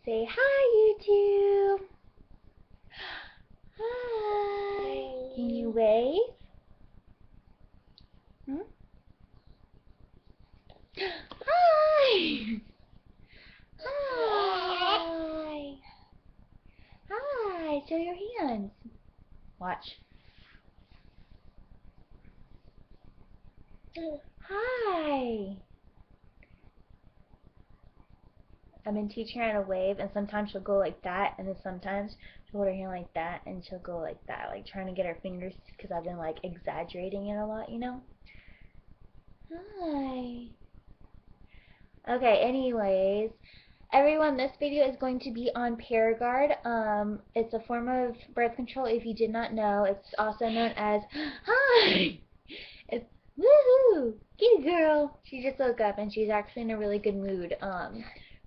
Say hi, YouTube. Hi. Can you wave? Hmm? Hi. Hi. Hi. Show your hands. Watch. Hi. I've been teaching her how to wave, and sometimes she'll go like that, and then sometimes she'll hold her hand like that, and she'll go like that, like trying to get her fingers, because I've been like exaggerating it a lot, you know? Hi. Okay, anyways, everyone, this video is going to be on ParaGard. It's a form of birth control if you did not know. It's also known as, hi! It's, woohoo! Kitty girl! She just woke up and she's actually in a really good mood,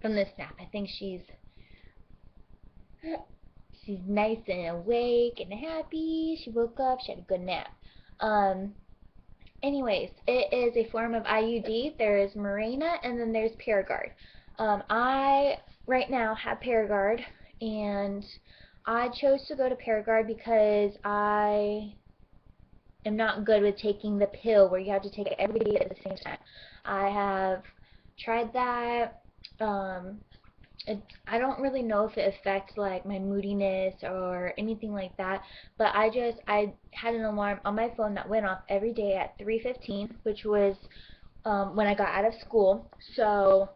from this nap. I think she's nice and awake and happy. She woke up, she had a good nap. Anyways, it is a form of IUD. There is Mirena and then there's ParaGard. I right now have ParaGard, and I chose to go to ParaGard because I am not good with taking the pill where you have to take it every day at the same time. I have tried that. I don't really know if it affects like my moodiness or anything like that, but I had an alarm on my phone that went off every day at 3:15, which was when I got out of school. So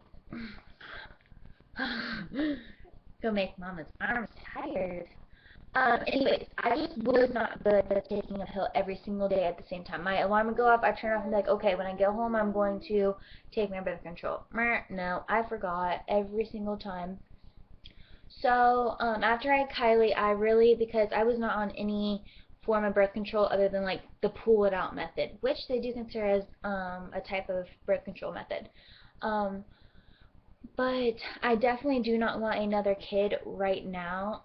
go make mama's arms tired. Anyways, I just was not good at taking a pill every single day at the same time. My alarm would go off, I'd turn it off and be like, okay, when I get home, I'm going to take my birth control. No, I forgot every single time. So, after I had Kylie, I really, because I was not on any form of birth control other than like the pull it out method, which they do consider as a type of birth control method. But I definitely do not want another kid right now.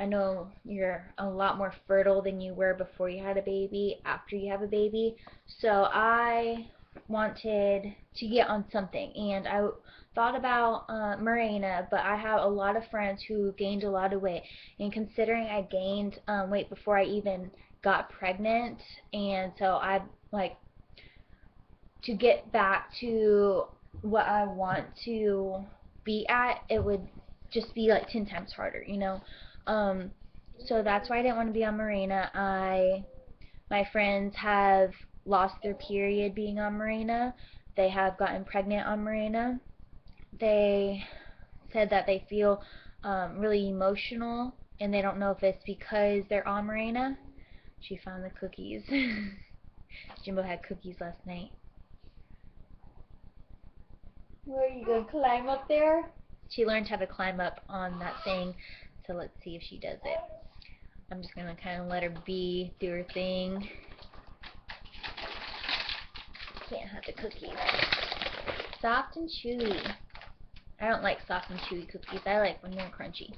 I know you're a lot more fertile than you were before you had a baby, after you have a baby. So I wanted to get on something, and I thought about Mirena, but I have a lot of friends who gained a lot of weight. And considering I gained weight before I even got pregnant, and so I like to get back to what I want to be at, it would just be like 10 times harder, you know? So that's why I didn't want to be on Mirena. My friends have lost their period being on Mirena. They have gotten pregnant on Mirena. They said that they feel really emotional, and they don't know if it's because they're on Mirena. She found the cookies. Jimbo had cookies last night. Where are you going to climb up there? She learned how to climb up on that thing, so let's see if she does it. I'm just going to kind of let her be, do her thing. Can't have the cookies. Soft and chewy. I don't like soft and chewy cookies. I like when they're crunchy.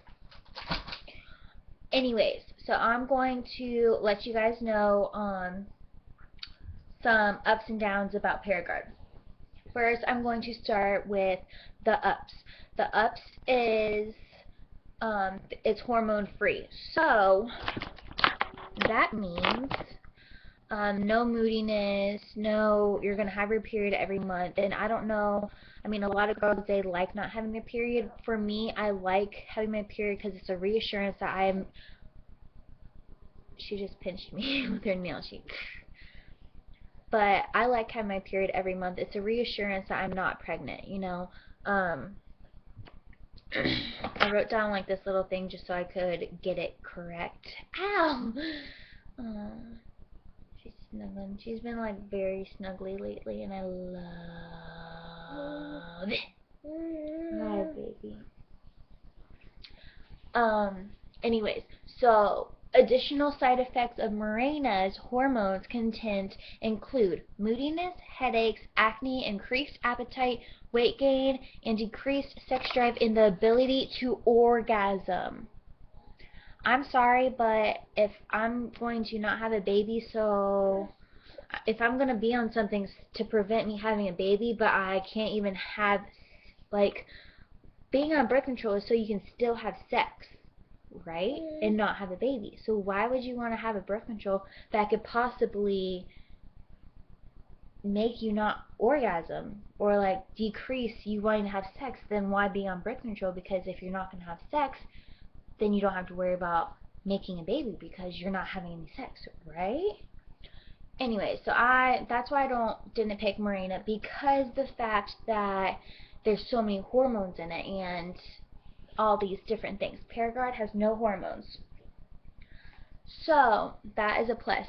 Anyways, so I'm going to let you guys know some ups and downs about ParaGard. First, I'm going to start with the ups. The ups is it's hormone free. So that means no moodiness, no, you're going to have your period every month. And I don't know, I mean, a lot of girls, they like not having their period. For me, I like having my period because it's a reassurance that she just pinched me with her nail. But I like having my period every month. It's a reassurance that I'm not pregnant, you know. I wrote down like this little thing just so I could get it correct. Ow! She's snuggling. She's been like very snuggly lately, and I love it. Hi, baby. Anyways, so additional side effects of Mirena's hormones content include moodiness, headaches, acne, increased appetite, weight gain, and decreased sex drive and the ability to orgasm. I'm sorry, but if I'm going to not have a baby, so if I'm going to be on something to prevent me having a baby, but I can't even have like being on birth control is so you can still have sex, right? And not have a baby. So why would you want to have a birth control that could possibly make you not orgasm or like decrease you wanting to have sex? Then why be on birth control? Because if you're not going to have sex, then you don't have to worry about making a baby because you're not having any sex, right? Anyway, so that's why I didn't pick Mirena, because the fact that there's so many hormones in it and all these different things. ParaGard has no hormones. So that is a plus.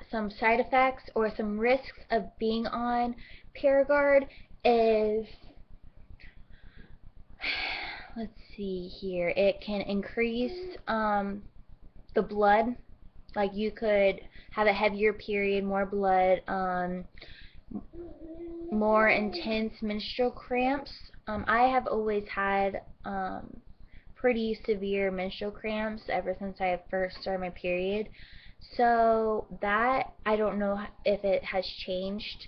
Some side effects or some risks of being on ParaGard is, let's see here, it can increase the blood. Like you could have a heavier period, more blood, more intense menstrual cramps. I have always had pretty severe menstrual cramps ever since I first started my period. So that, I don't know if it has changed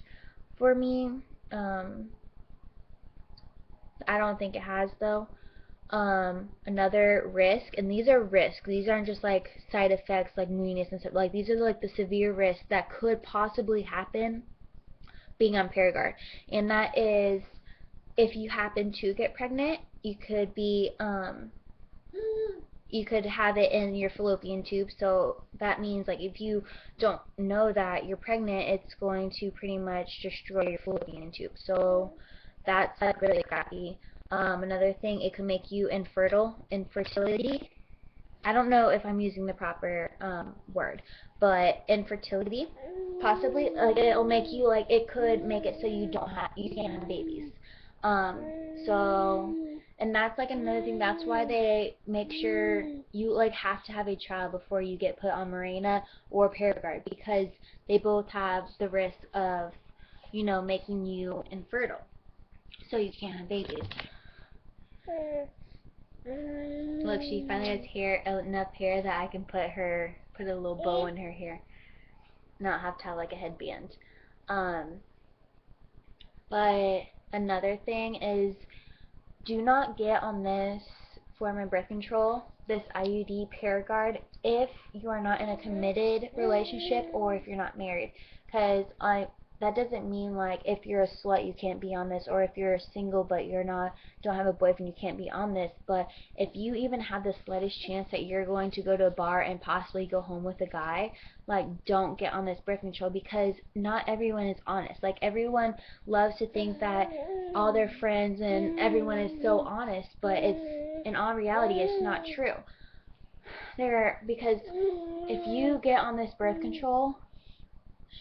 for me. I don't think it has though. Another risk, and these are risks, these aren't just like side effects like moodiness and stuff, like these are like the severe risks that could possibly happen being on ParaGard, and that is if you happen to get pregnant, you could have it in your fallopian tube. So that means like if you don't know that you're pregnant, it's going to pretty much destroy your fallopian tube. So that's like really crappy. Another thing, it can make you infertility. I don't know if I'm using the proper word, but infertility, possibly. Like it'll make you, like it could make it so you can't have babies. So, and that's like another thing. That's why they make sure you like have to have a child before you get put on Mirena or ParaGard, because they both have the risk of, making you infertile, so you can't have babies. Look, she finally has enough hair that I can put a little bow in her hair, not have to have like a headband. But another thing is, do not get on this form of birth control, this IUD ParaGard, if you are not in a committed relationship or if you're not married, because that doesn't mean like if you're a slut you can't be on this, or if you're single but don't have a boyfriend you can't be on this. But if you even have the slightest chance that you're going to go to a bar and possibly go home with a guy, like don't get on this birth control, because not everyone is honest. Like everyone loves to think that all their friends and everyone is so honest, but in all reality it's not true. Because if you get on this birth control,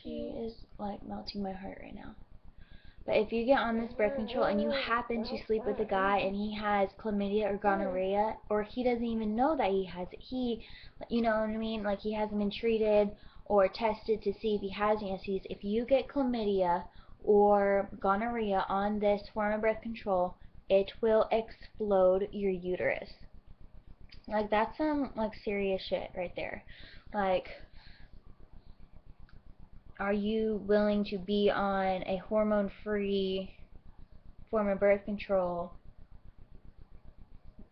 she is like melting my heart right now. But if you get on this birth control and you happen to sleep with a guy and he has chlamydia or gonorrhea, or he doesn't even know that he has it, you know what I mean? Like he hasn't been treated or tested to see if he has any STDs. If you get chlamydia or gonorrhea on this form of birth control, it will explode your uterus. Like that's some like serious shit right there. Like, are you willing to be on a hormone-free form of birth control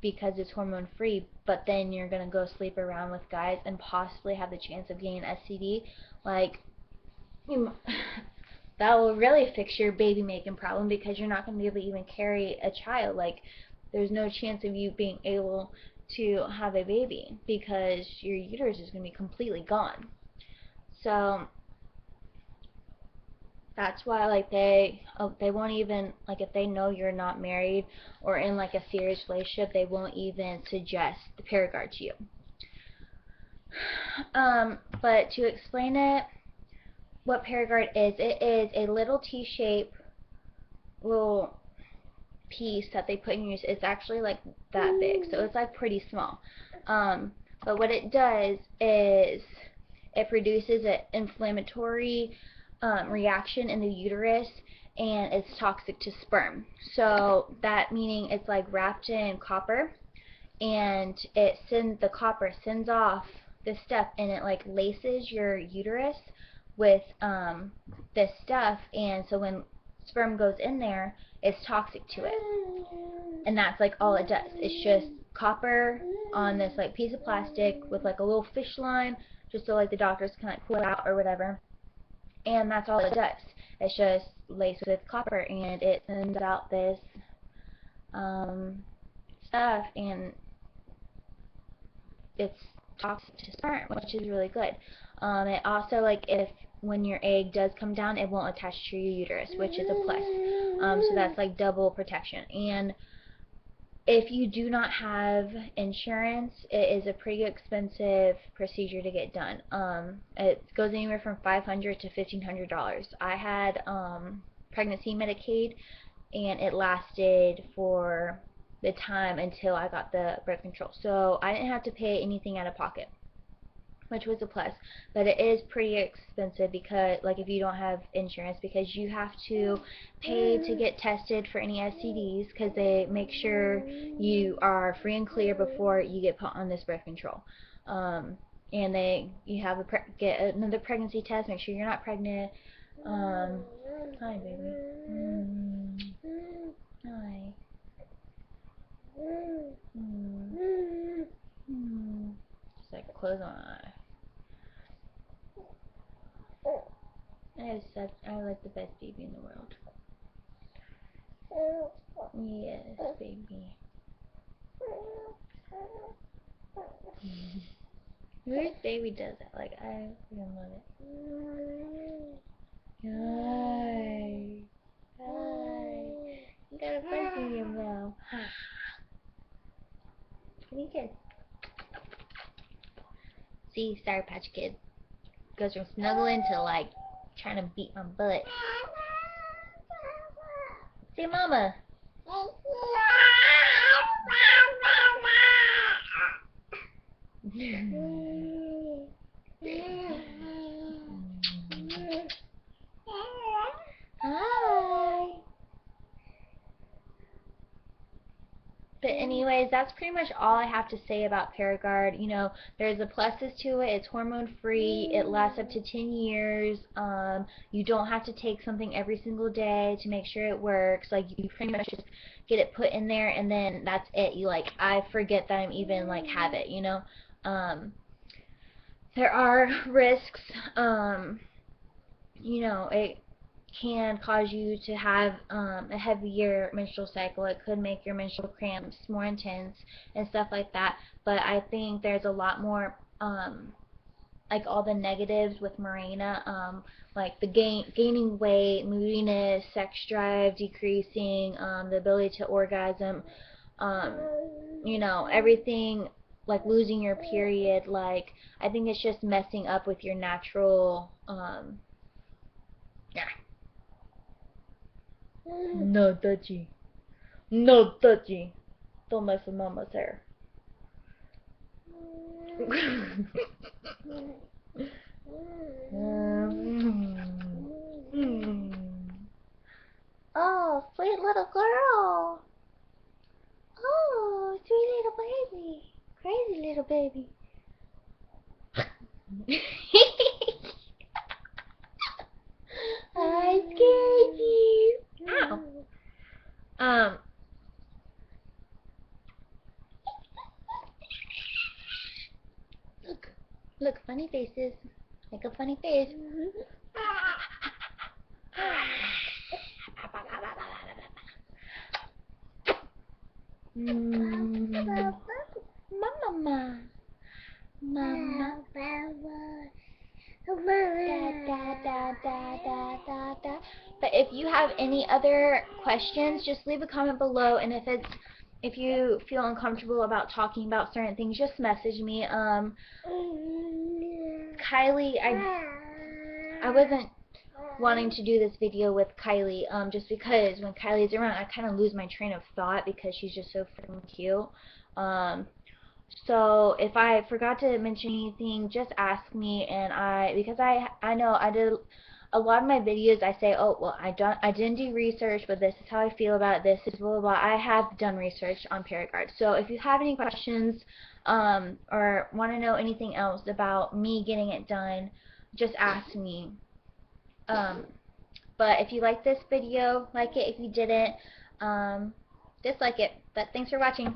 because it's hormone-free, but then you're going to go sleep around with guys and possibly have the chance of getting an STD? Like, that will really fix your baby-making problem, because you're not going to be able to even carry a child. Like, there's no chance of you being able to have a baby because your uterus is going to be completely gone. So that's why like they won't even, like if they know you're not married or in like a serious relationship, they won't even suggest the ParaGard to you. But to explain it, what ParaGard is, it is a little T-shaped little piece that they put in your, it's actually like that big, so it's like pretty small. But what it does is it produces an inflammatory reaction in the uterus, and it's toxic to sperm. So that meaning it's like wrapped in copper, and the copper sends off this stuff, and it like laces your uterus with this stuff, and so when sperm goes in there, it's toxic to it. And that's like all it does. It's just copper on this like piece of plastic with like a little fish line, just so like the doctors can like pull it out or whatever. And that's all it does. It's just laced with copper, and it sends out this stuff, and it's toxic to sperm, which is really good. It also, like, if when your egg does come down, it won't attach to your uterus, which is a plus. So that's like double protection. And if you do not have insurance, it is a pretty expensive procedure to get done. It goes anywhere from $500 to $1,500. I had pregnancy Medicaid, and it lasted for the time until I got the birth control. So I didn't have to pay anything out of pocket, which was a plus. But it is pretty expensive because, like, if you don't have insurance, because you have to pay to get tested for any STDs, because they make sure you are free and clear before you get put on this birth control. And you have get another pregnancy test, make sure you're not pregnant. Hi, baby. Hi. Just like close one eye. I like the best baby in the world. Yes, baby. Whose baby does that? Like, I freaking love it. Hi. Hi. You got a fuzzy in your mouth. What do you get? See, Sour Patch Kid goes from snuggling to like trying to beat my butt. Say, Mama. Hi. But anyways, that's pretty much all I have to say about ParaGard. You know, there's the pluses to it. It's hormone free. It lasts up to 10 years. You don't have to take something every single day to make sure it works. Like, you pretty much just get it put in there, and then that's it. You, like, I forget that I'm even like have it, you know. There are risks. You know, it can cause you to have a heavier menstrual cycle. It could make your menstrual cramps more intense and stuff like that. But I think there's a lot more, like, all the negatives with Mirena, like the gaining weight, moodiness, sex drive decreasing, the ability to orgasm, you know, everything, like losing your period. Like, I think it's just messing up with your natural, yeah. No touchy. No touchy. Don't mess with Mama's hair. Oh, sweet little girl. Oh, sweet little baby. Crazy little baby. I scared you. Ow. Look, funny faces. Make a funny face. Mama. Mama. Da. But if you have any other questions, just leave a comment below, and if you feel uncomfortable about talking about certain things, just message me. Kylie, I wasn't wanting to do this video with Kylie, just because when Kylie's around, I kind of lose my train of thought because she's just so freaking cute. So if I forgot to mention anything, just ask me, and because I know I did a lot of my videos, I say, oh, well, I didn't do research, but this is how I feel about it, this is blah, blah, blah. I have done research on ParaGard. So if you have any questions, or want to know anything else about me getting it done, just ask me. But if you like this video, like it. If you didn't, dislike it. But thanks for watching.